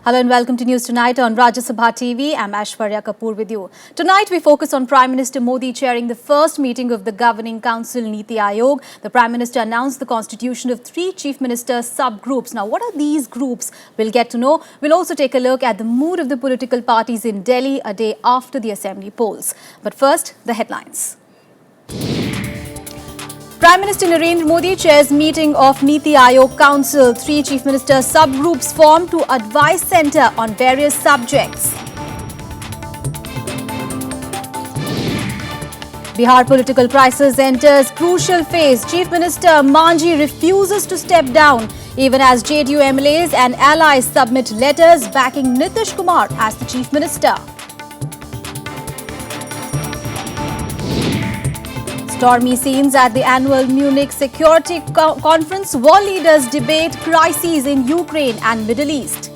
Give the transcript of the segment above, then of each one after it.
Hello and welcome to News Tonight on Rajya Sabha TV. I'm Aishwarya Kapoor with you. Tonight we focus on Prime Minister Modi chairing the first meeting of the Governing Council Niti Aayog. The Prime Minister announced the constitution of 3 Chief Minister subgroups. Now, what are these groups? We'll get to know. We'll also take a look at the mood of the political parties in Delhi a day after the Assembly polls. But first, the headlines. Prime Minister Narendra Modi chairs meeting of Niti Aayog Council. 3 Chief Minister subgroups formed to advise centre on various subjects. Bihar political crisis enters crucial phase. Chief Minister Manjhi refuses to step down, even as JDU MLAs and allies submit letters backing Nitish Kumar as the Chief Minister. Stormy scenes at the annual Munich Security Conference. World leaders debate crises in Ukraine and Middle East.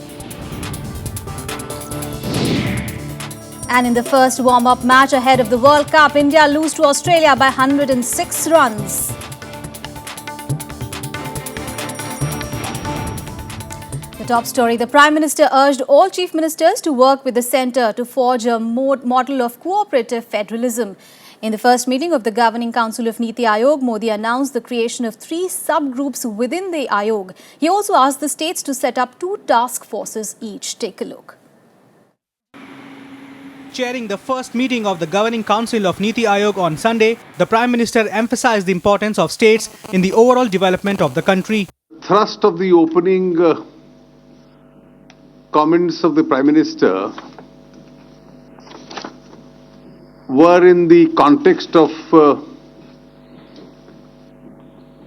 And in the first warm-up match ahead of the World Cup, India lose to Australia by 106 runs. The top story, the Prime Minister urged all Chief Ministers to work with the centre to forge a model of cooperative federalism. In the first meeting of the Governing Council of Niti Aayog, Modi announced the creation of 3 subgroups within the Aayog. He also asked the states to set up 2 task forces each. Take a look. Chairing the first meeting of the Governing Council of Niti Aayog on Sunday, the Prime Minister emphasized the importance of states in the overall development of the country. Thrust of the opening comments of the Prime Minister were in the context of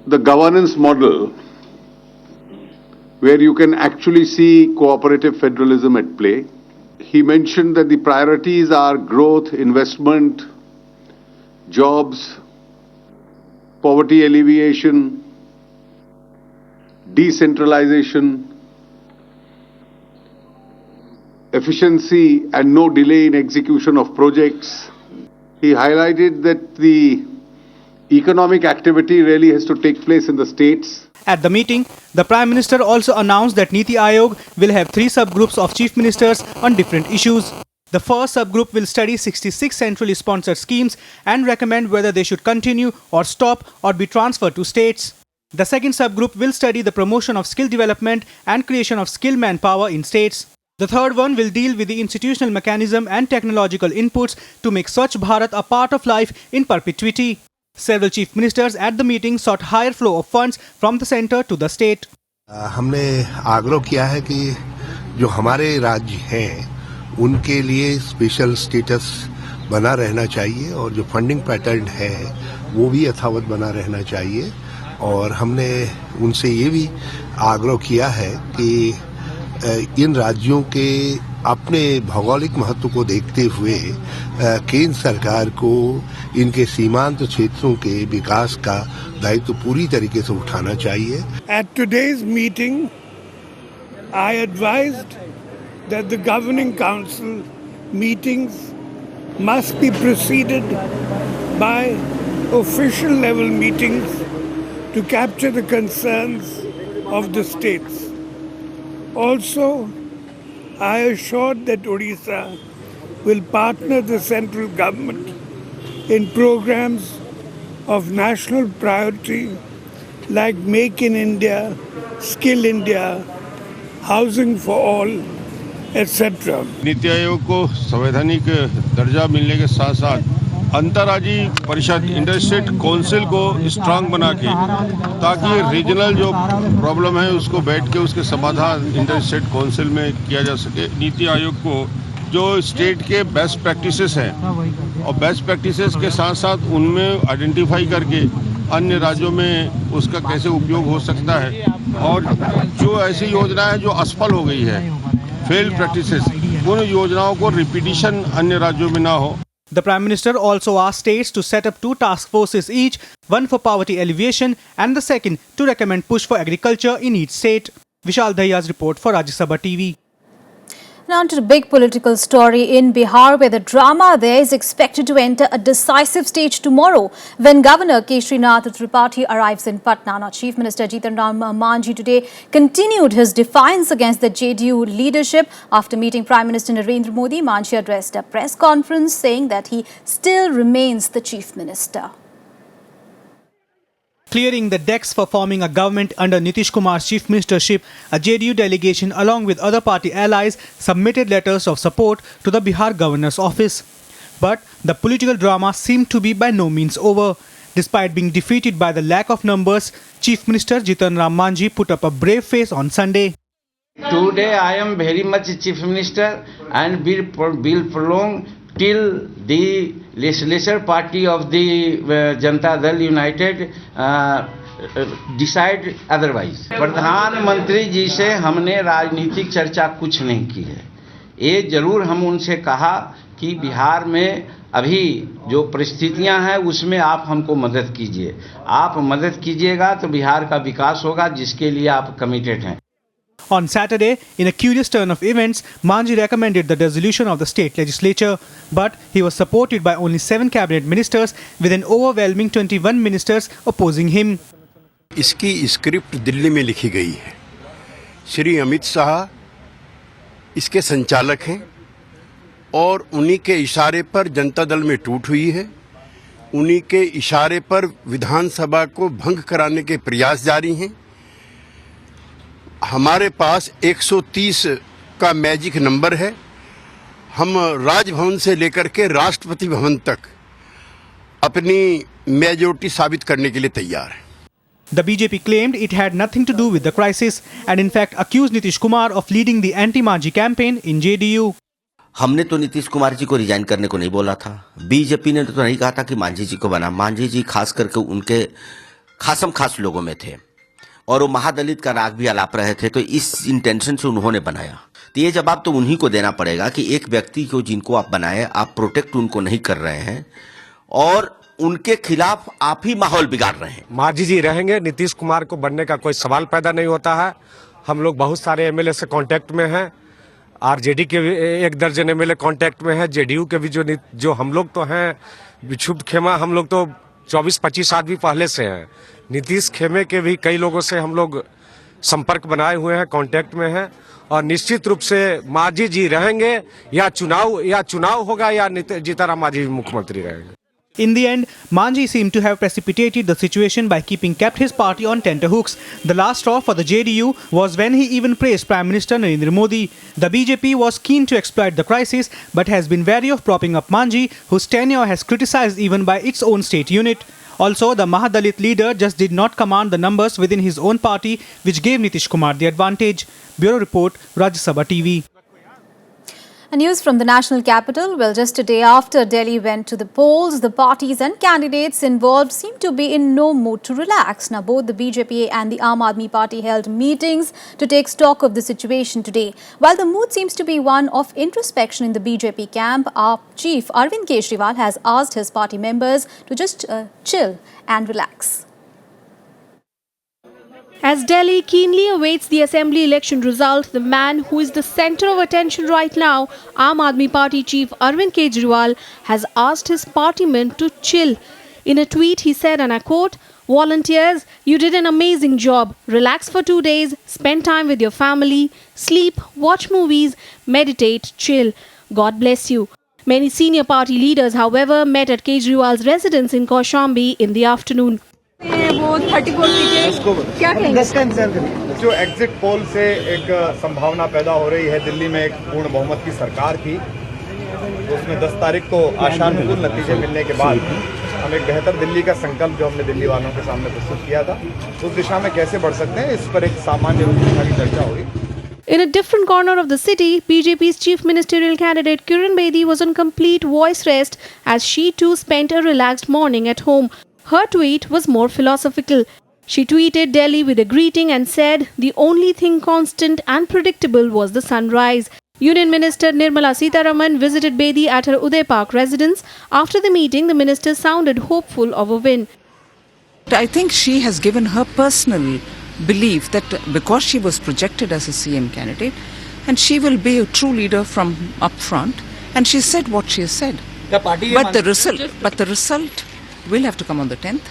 the governance model, where you can actually see cooperative federalism at play. He mentioned that the priorities are growth, investment, jobs, poverty alleviation, decentralization, efficiency and no delay in execution of projects. He highlighted that the economic activity really has to take place in the states. At the meeting, the Prime Minister also announced that Niti Aayog will have 3 subgroups of Chief Ministers on different issues. The first subgroup will study 66 centrally sponsored schemes and recommend whether they should continue or stop or be transferred to states. The second subgroup will study the promotion of skill development and creation of skilled manpower in states. The third one will deal with the institutional mechanism and technological inputs to make Swachh Bharat a part of life in perpetuity. Several chief ministers at the meeting sought higher flow of funds from the centre to the state. हमने आग्रह किया है कि जो हमारे राज्य हैं उनके लिए स्पेशल स्टेटस बना रहना चाहिए और जो फंडिंग पैटर्न है वो भी यथावत बना रहना चाहिए और हमने उनसे ये भी आग्रह किया है कि इन राज्यों के अपने भौगोलिक महत्व को देखते हुए केंद्र सरकार को इनके सीमांत क्षेत्रों के विकास का दायित्व पूरी तरीके से उठाना चाहिए. At today's meeting, I advised that the Governing Council meetings must be preceded by official level meetings to capture the concerns of the states. Also, I assured that Odisha will partner the central government in programs of national priority like Make in India, Skill India, Housing for All, etc. NITI Aayog को संवैधानिक दर्जा मिलने के साथ साथ अंतर्राज्यीय परिषद inter-state council को स्ट्रांग बना के ताकि रीजनल जो प्रॉब्लम है उसको बैठ के उसके समाधान इंटर-स्टेट काउंसिल में किया जा सके. नीति आयोग को जो स्टेट के बेस्ट प्रैक्टिसेस हैं और बेस्ट प्रैक्टिसेस के साथ साथ उनमें आइडेंटिफाई करके अन्य राज्यों में उसका कैसे उपयोग हो सकता है और जो ऐसी योजनाएं जो असफल हो गई है, फेल्ड प्रैक्टिसेस, उन योजनाओं को रिपीटिशन अन्य राज्यों में ना हो. The Prime Minister also asked states to set up 2 task forces each, one for poverty alleviation and the second to recommend push for agriculture in each state. Vishal Dahiya's report for Rajya Sabha TV. Now to the big political story in Bihar, where the drama there is expected to enter a decisive stage tomorrow when Governor Keshrinath Tripathi arrives in Patna. Now, Chief Minister Jitan Ram Manjhi today continued his defiance against the JDU leadership. After meeting Prime Minister Narendra Modi, Manjhi addressed a press conference saying that he still remains the Chief Minister. Clearing the decks for forming a government under Nitish Kumar's chief ministership, a JDU delegation along with other party allies submitted letters of support to the Bihar governor's office. But the political drama seemed to be by no means over. Despite being defeated by the lack of numbers, Chief Minister Jitan Ram Manjhi put up a brave face on Sunday. Today I am very much Chief Minister and will prolong till the legislature party of the Janata Dal United decide otherwise. प्रधानमंत्री जी से हमने राजनीतिक चर्चा कुछ नहीं की है। ये जरूर हम उनसे कहा कि बिहार में अभी जो परिस्थितियां हैं उसमें आप हमको मदद कीजिए। आप मदद कीजिएगा तो बिहार का विकास होगा, जिसके लिए आप कमिटेड हैं। On Saturday, in a curious turn of events, Manjhi recommended the dissolution of the state legislature, but he was supported by only 7 cabinet ministers with an overwhelming 21 ministers opposing him. इसकी script Delhi में लिखी गई है। श्री अमित शाह इसके संचालक हैं और उन्हीं के इशारे पर जनता दल में टूट हुई है। उन्हीं के इशारे पर विधानसभा को भंग कराने के प्रयास जारी हैं। हमारे पास 130 का मैजिक नंबर है। हम राजभवन से लेकर के राष्ट्रपति भवन तक अपनी मेजॉरिटी साबित करने के लिए तैयार हैं। The BJP claimed it had nothing to do with the crisis and in fact accused Nitish Kumar of leading the anti-Manjhi campaign in JDU. हमने तो नीतीश कुमार जी को रिजाइन करने को नहीं बोला था। बीजेपी ने तो नहीं कहा था कि मांझी जी को बना। मांझी जी खास करके उनके खासम खास लोगों में थे और वो महादलित का राग भी अलाप रहे थे, तो इस इंटेंशन से उन्होंने बनाया। तो ये जवाब तो उन्हीं को देना पड़ेगा कि एक व्यक्ति को जिनको आप बनाए, आप प्रोटेक्ट उनको नहीं कर रहे हैं और उनके खिलाफ आप ही माहौल बिगाड़ रहे हैं। मांझी जी रहेंगे, नीतीश कुमार को बनने का कोई सवाल पैदा नहीं होता है। हम लोग बहुत सारे एमएलए से कांटेक्ट में हैं, आरजेडी के भी 1 दर्जन एमएलए कांटेक्ट में हैं, जेडीयू के भी जो हम लोग तो हैं विक्षुब्ध खेमा, हम लोग तो 24-25 आदमी पहले से हैं। नीतीश खेमे के भी कई लोगों से हम लोग संपर्क बनाए हुए हैं, कांटेक्ट में हैं और निश्चित रूप से मांझी जी रहेंगे या चुनाव होगा या जीतनराम मांझी मुख्यमंत्री रहेंगे। In the end, Manjhi seemed to have precipitated the situation by kept his party on tenterhooks. The last straw for the JDU was when he even praised Prime Minister Narendra Modi. The BJP was keen to exploit the crisis but has been wary of propping up Manjhi, whose tenure has criticized even by its own state unit. Also, the Mahadalit leader just did not command the numbers within his own party, which gave Nitish Kumar the advantage. Bureau Report, Rajya Sabha TV. And news from the national capital. Well, just a day after Delhi went to the polls, the parties and candidates involved seem to be in no mood to relax. Now, both the BJP and the Aam Aadmi Party held meetings to take stock of the situation today. While the mood seems to be one of introspection in the BJP camp, our chief Arvind Kejriwal has asked his party members to just chill and relax. As Delhi keenly awaits the assembly election result, the man who is the centre of attention right now, Aam Aadmi Party chief Arvind Kejriwal, has asked his partymen to chill. In a tweet, he said, and I quote, "Volunteers, you did an amazing job. Relax for 2 days, spend time with your family, sleep, watch movies, meditate, chill. God bless you." Many senior party leaders, however, met at Kejriwal's residence in Kaushambi in the afternoon. वो 34 सीटें क्या कहेंगे? जो exit poll से एक संभावना पैदा हो रही है, दिल्ली में एक पूर्ण बहुमत की सरकार थी, तो उसमें 10 तारीख को आशानुकूल नतीजे मिलने के बाद हम एक बेहतर दिल्ली का संकल्प जो हमने दिल्ली वालों के सामने प्रस्तुत किया था, उस दिशा में कैसे बढ़ सकते हैं, इस पर एक सामान्य रूपरेखा की चर्चा हुई। In a different corner of the city, BJP's chief ministerial candidate Kiran Bedi was on complete voice rest as she too spent a relaxed morning at home. Her tweet was more philosophical. She tweeted Delhi with a greeting and said the only thing constant and predictable was the sunrise. Union Minister Nirmala Sitharaman visited Bedi at her Uday Park residence. After the meeting, the minister sounded hopeful of a win. I think she has given her personal belief that because she was projected as a CM candidate, and she will be a true leader from up front. And she said what she has said. But the result will have to come on the 10th.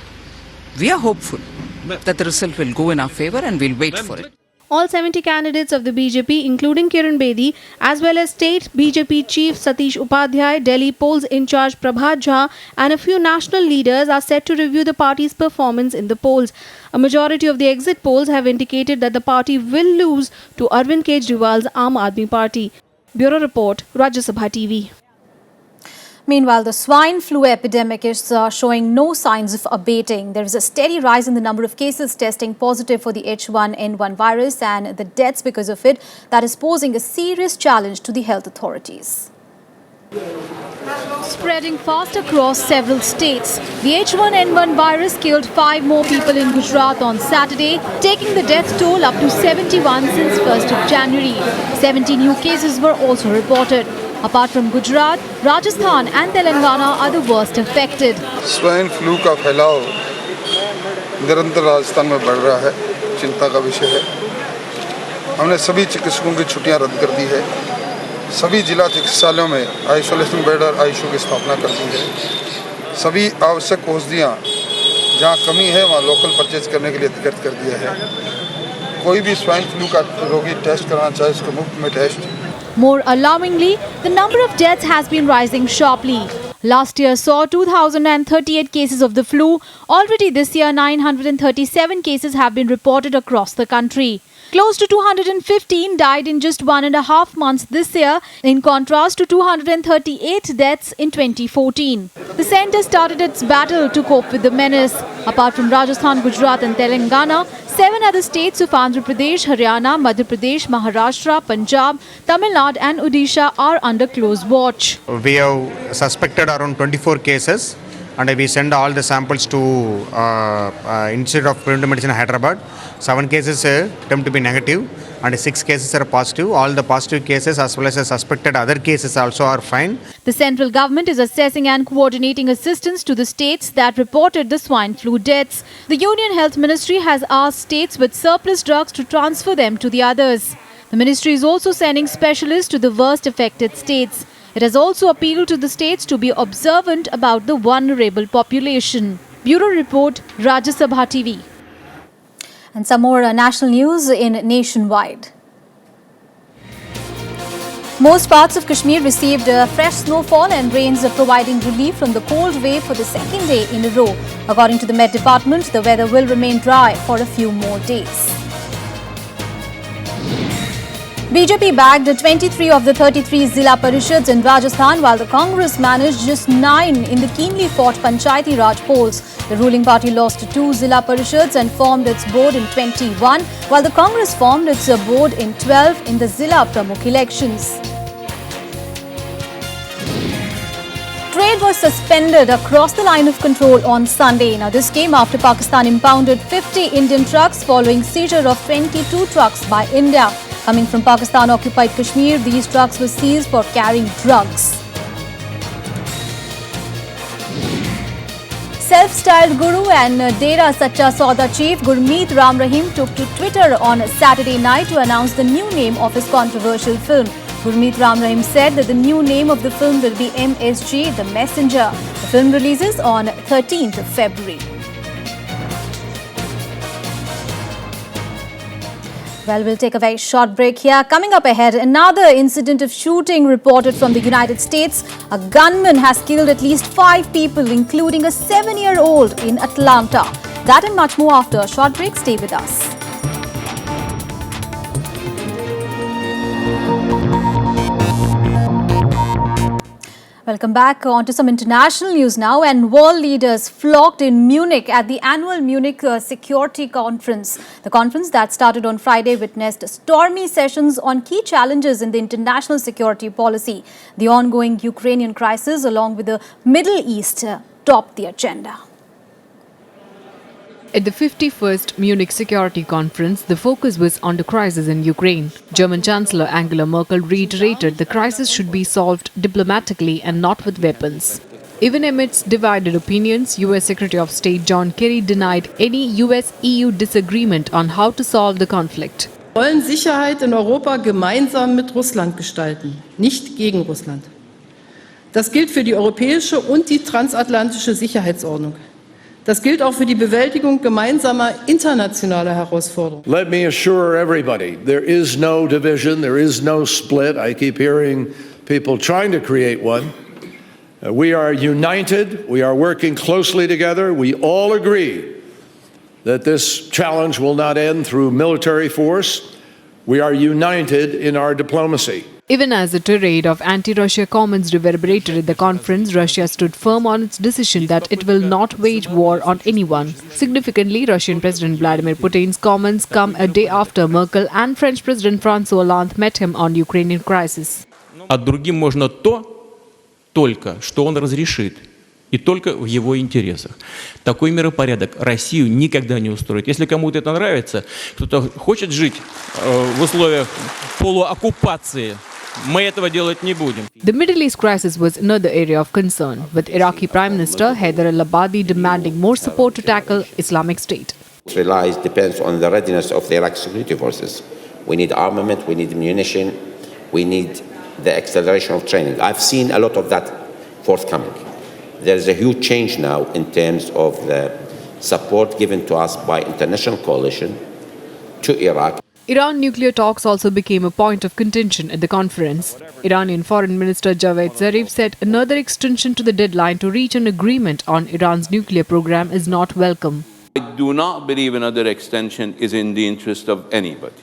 We are hopeful that the result will go in our favor, and we'll wait for it. All 70 candidates of the BJP, including Kiran Bedi, as well as State BJP Chief Satish Upadhyay, Delhi Polls in charge Prabhat Jha, and a few national leaders are set to review the party's performance in the polls. A majority of the exit polls have indicated that the party will lose to Arvind Kejriwal's Aam Aadmi Party. Bureau Report, Rajya Sabha TV. Meanwhile, the swine flu epidemic is showing no signs of abating. There is a steady rise in the number of cases testing positive for the H1N1 virus and the deaths because of it. That is posing a serious challenge to the health authorities. Spreading fast across several states, the H1N1 virus killed 5 more people in Gujarat on Saturday, taking the death toll up to 71 since 1st of January. 70 new cases were also reported. Apart from Gujarat, Rajasthan and Telangana are the worst affected. Swine flu का फैलाव निरंतर राजस्थान में बढ़ रहा है, चिंता का विषय है। हमने सभी चिकित्सकों की छुट्टियां रद्द कर दी है। सभी जिला चिकित्सालयों में आइसोलेशन बेड और आईसीयू की स्थापना कर दी है। सभी आवश्यक औषधियां जहां कमी है वहां लोकल परचेज करने के लिए अधिकृत कर दिया है। कोई भी स्वाइन फ्लू का रोगी टेस्ट कराना चाहे उसको मुफ्त में test. More alarmingly, the number of deaths has been rising sharply. Last year saw 2,038 cases of the flu. Already this year, 937 cases have been reported across the country. Close to 215 died in just 1.5 months this year, in contrast to 238 deaths in 2014. The centre started its battle to cope with the menace. Apart from Rajasthan, Gujarat and Telangana, 7 other states of Andhra Pradesh, Haryana, Madhya Pradesh, Maharashtra, Punjab, Tamil Nadu and Odisha are under close watch. We have suspected around 24 cases and we send all the samples to Institute of Preventive Medicine Hyderabad. 7 cases attempt to be negative and 6 cases are positive. All the positive cases as well as the suspected other cases also are fine. The central government is assessing and coordinating assistance to the states that reported the swine flu deaths. The Union Health Ministry has asked states with surplus drugs to transfer them to the others. The ministry is also sending specialists to the worst affected states. It has also appealed to the states to be observant about the vulnerable population. Bureau Report, Rajya Sabha TV. And some more national news in nationwide. Most parts of Kashmir received fresh snowfall and rains providing relief from the cold wave for the second day in a row. According to the Met Department, the weather will remain dry for a few more days. BJP bagged 23 of the 33 Zilla Parishads in Rajasthan, while the Congress managed just 9 in the keenly fought Panchayati Raj polls. The ruling party lost 2 Zilla Parishads and formed its board in 21, while the Congress formed its board in 12 in the Zilla Pramukh elections. Trade was suspended across the line of control on Sunday. Now, this came after Pakistan impounded 50 Indian trucks following seizure of 22 trucks by India. Coming from Pakistan-occupied Kashmir, these trucks were seized for carrying drugs. Self-styled guru and Dera Sacha Sauda chief Gurmeet Ram Rahim took to Twitter on Saturday night to announce the new name of his controversial film. Gurmeet Ram Rahim said that the new name of the film will be MSG, The Messenger. The film releases on 13th of February. Well, we'll take a very short break here. Coming up ahead, another incident of shooting reported from the United States. A gunman has killed at least 5 people, including a 7-year-old in Atlanta. That and much more after a short break. Stay with us. Welcome back. On to some international news now. And world leaders flocked in Munich at the annual Munich Security Conference. The conference that started on Friday witnessed stormy sessions on key challenges in the international security policy. The ongoing Ukrainian crisis along with the Middle East topped the agenda. At the 51st Munich Security Conference, the focus was on the crisis in Ukraine. German Chancellor Angela Merkel reiterated the crisis should be solved diplomatically and not with weapons. Even amidst divided opinions, US Secretary of State John Kerry denied any US-EU disagreement on how to solve the conflict. Wir wollen Sicherheit in Europa gemeinsam mit Russland gestalten, nicht gegen Russland. Das gilt für die europäische und die transatlantische Sicherheitsordnung. Das gilt auch für die Bewältigung gemeinsamer internationaler Herausforderungen. Let me assure everybody, there is no division, there is no split. I keep hearing people trying to create one. We are united, we are working closely together. We all agree that this challenge will not end through military force. We are united in our diplomacy. Even as a tirade of anti-Russia comments reverberated at the conference, Russia stood firm on its decision that it will not wage war on anyone. Significantly, Russian President Vladimir Putin's comments come a day after Merkel and French President François Hollande met him on Ukrainian crisis. А другим можно только, что он разрешит. И только в его интересах. Такой миропорядок Россию никогда не устроит. Если кому-то это нравится, кто-то хочет жить в условиях полуоккупации, мы этого делать не будем. The Middle East crisis was another area of concern, with Iraqi Prime Minister Haider al-Abadi demanding more support to tackle Islamic State. Depends on the readiness of the Iraqi security forces. We need armament, we need munition, we need the acceleration of training. I've seen a lot of that forthcoming. There is a huge change now in terms of the support given to us by international coalition to Iraq. Iran nuclear talks also became a point of contention at the conference. Iranian Foreign Minister Javad Zarif said another extension to the deadline to reach an agreement on Iran's nuclear program is not welcome. I do not believe another extension is in the interest of anybody,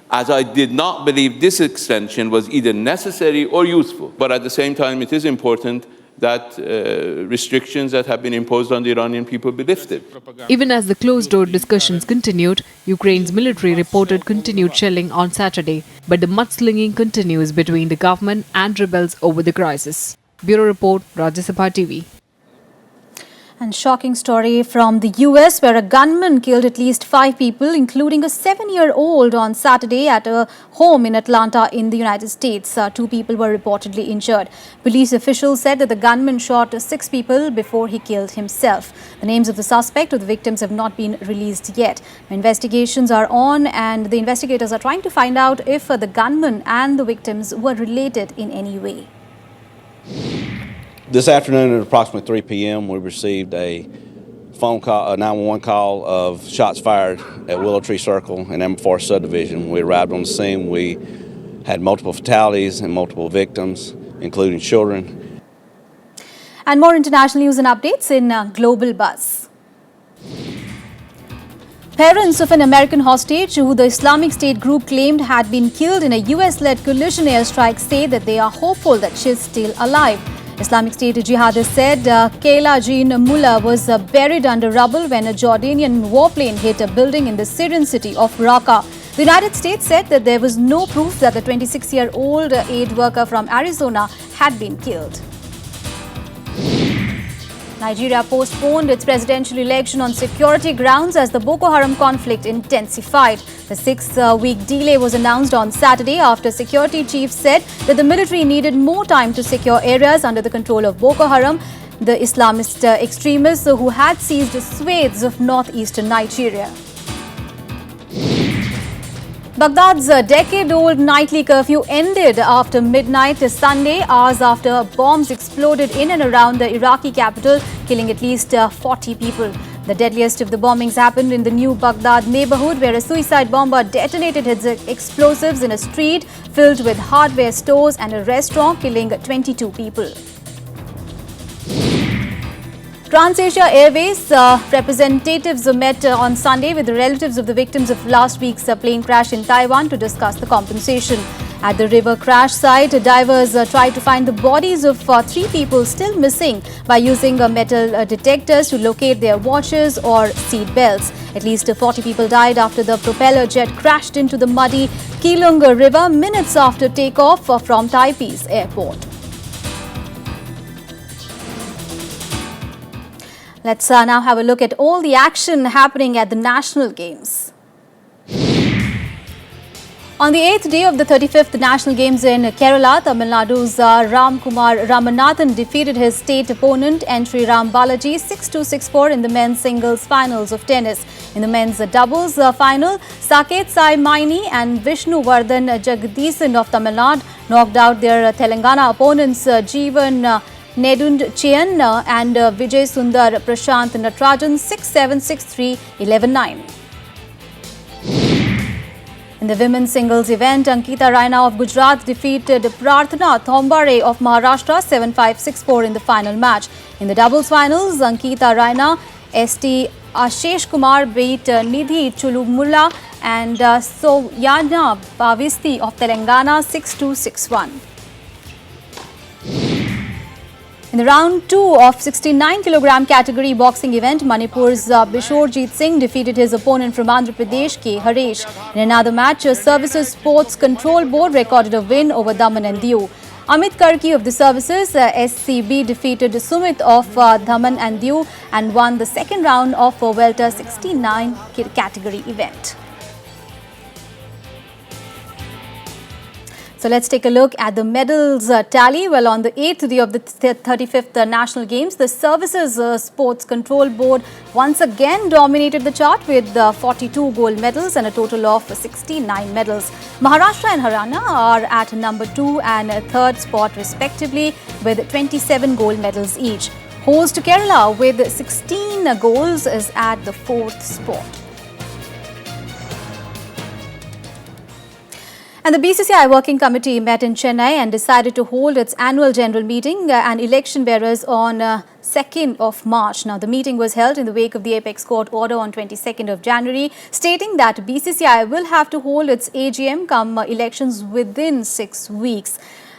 as I did not believe this extension was either necessary or useful. But at the same time, it is important that restrictions that have been imposed on the Iranian people be lifted. Even as the closed-door discussions continued, Ukraine's military reported continued shelling on Saturday, but the mudslinging continues between the government and rebels over the crisis. Bureau Report, Rajya Sabha TV. And shocking story from the US, where a gunman killed at least 5 people, including a 7-year-old, on Saturday at a home in Atlanta in the United States. 2 people were reportedly injured. Police officials said that the gunman shot 6 people before he killed himself. The names of the suspect or the victims have not been released yet. Investigations are on, and the investigators are trying to find out if the gunman and the victims were related in any way. This afternoon at approximately 3 p.m., we received a phone call, a 911 call of shots fired at Willow Tree Circle in Amber Forest subdivision. We arrived on the scene. We had multiple fatalities and multiple victims, including children. And more international news and updates in Global Buzz. Parents of an American hostage who the Islamic State group claimed had been killed in a US-led coalition airstrike say that they are hopeful that she is still alive. Islamic State jihadists said Kayla Jean Mullah was buried under rubble when a Jordanian warplane hit a building in the Syrian city of Raqqa. The United States said that there was no proof that the 26-year-old aid worker from Arizona had been killed. Nigeria postponed its presidential election on security grounds as the Boko Haram conflict intensified. The 6-week delay was announced on Saturday after security chiefs said that the military needed more time to secure areas under the control of Boko Haram, the Islamist extremists who had seized swathes of northeastern Nigeria. Baghdad's decade-old nightly curfew ended after midnight Sunday, hours after bombs exploded in and around the Iraqi capital, killing at least 40 people. The deadliest of the bombings happened in the new Baghdad neighborhood, where a suicide bomber detonated his explosives in a street filled with hardware stores and a restaurant, killing 22 people. TransAsia Airways representatives met on Sunday with the relatives of the victims of last week's plane crash in Taiwan to discuss the compensation. At the river crash site, divers tried to find the bodies of 3 people still missing by using metal detectors to locate their watches or seat belts. At least 40 people died after the propeller jet crashed into the muddy Keelung River minutes after takeoff from Taipei's airport. Let's now have a look at all the action happening at the National Games. On the 8th day of the 35th National Games in Kerala, Tamil Nadu's Ramkumar Ramanathan defeated his state opponent Entry Ram Balaji 6-2, 6-4 in the men's singles finals of tennis. In the men's doubles final, Saket Sai Maini and Vishnu Vardhan Jagdishan of Tamil Nadu knocked out their Telangana opponents Jeevan Nedund Chian and Vijay Sundar Prashant Natrajan 6-7, 6-3, 11-9. In the women's singles event, Ankita Raina of Gujarat defeated Prarthana Thombare of Maharashtra 7-5, 6-4 in the final match. In the doubles finals, Ankita Raina, ST Ashish Kumar beat Nidhi Chulumulla and Soyana Pavisti of Telangana 6-2, 6-1. In the round 2 of 69 kg category boxing event, Manipur's Bishorjeet Singh defeated his opponent from Andhra Pradesh, K. Haresh. In another match, Services Sports Control Board recorded a win over Daman and Diu. Amit Karki of the Services SCB defeated Sumit of Daman and Diu and won the second round of Welter 69 category event. So let's take a look at the medals tally. Well, on the 8th day of the 35th National Games, the Services Sports Control Board once again dominated the chart with 42 gold medals and a total of 69 medals. Maharashtra and Haryana are at number 2 and 3rd spot respectively with 27 gold medals each. Host Kerala with 16 goals is at the 4th spot. And the BCCI Working Committee met in Chennai and decided to hold its annual general meeting and election bearers on 2nd of March. Now, the meeting was held in the wake of the Apex Court order on 22nd of January, stating that BCCI will have to hold its AGM come elections within 6 weeks.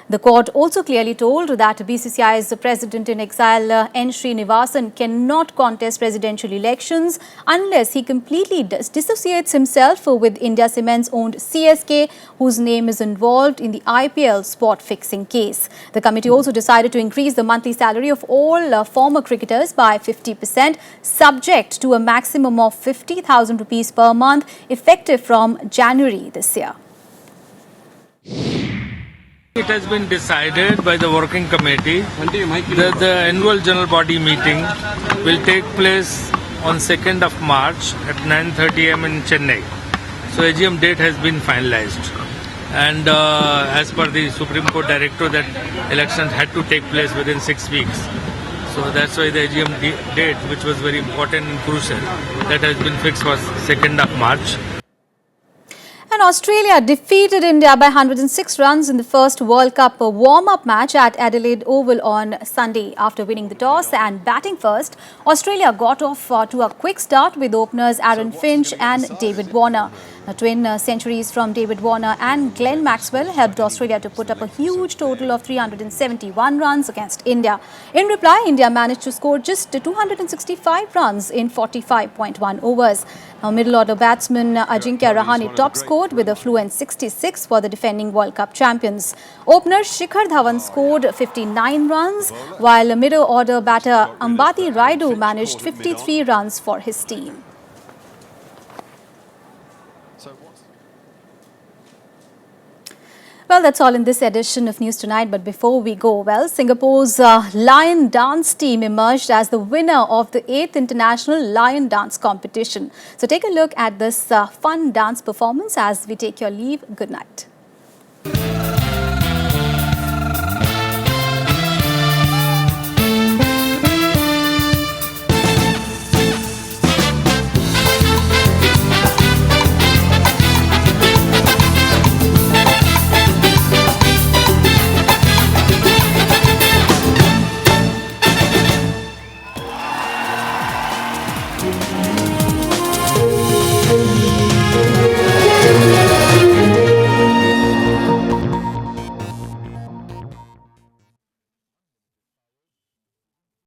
The court also clearly told that BCCI's president-in-exile N. Srinivasan cannot contest presidential elections unless he completely dissociates himself with India Cement's owned CSK, whose name is involved in the IPL spot fixing case. The committee also decided to increase the monthly salary of all former cricketers by 50%, subject to a maximum of 50,000 rupees per month, effective from January this year. It has been decided by the working committee that the annual general body meeting will take place on 2nd of March at 9:30 am in Chennai. So AGM date has been finalized. And as per the Supreme Court directive that elections had to take place within 6 weeks. So that's why the AGM date, which was very important and crucial, that has been fixed for 2nd of March. And Australia defeated India by 106 runs in the first World Cup warm-up match at Adelaide Oval on Sunday. After winning the toss and batting first, Australia got off to a quick start with openers Aaron Finch and David Warner. Now, twin centuries from David Warner and Glenn Maxwell helped Australia to put up a huge total of 371 runs against India. In reply, India managed to score just 265 runs in 45.1 overs. Now, middle order batsman Ajinkya Rahane top scored with a fluent 66 for the defending World Cup champions. Opener Shikhar Dhawan scored 59 runs, while middle order batter Ambati Rayudu managed 53 runs for his team. Well, that's all in this edition of News Tonight. But before we go, well, Singapore's Lion Dance team emerged as the winner of the 8th International Lion Dance Competition. So take a look at this fun dance performance as we take your leave. Good night.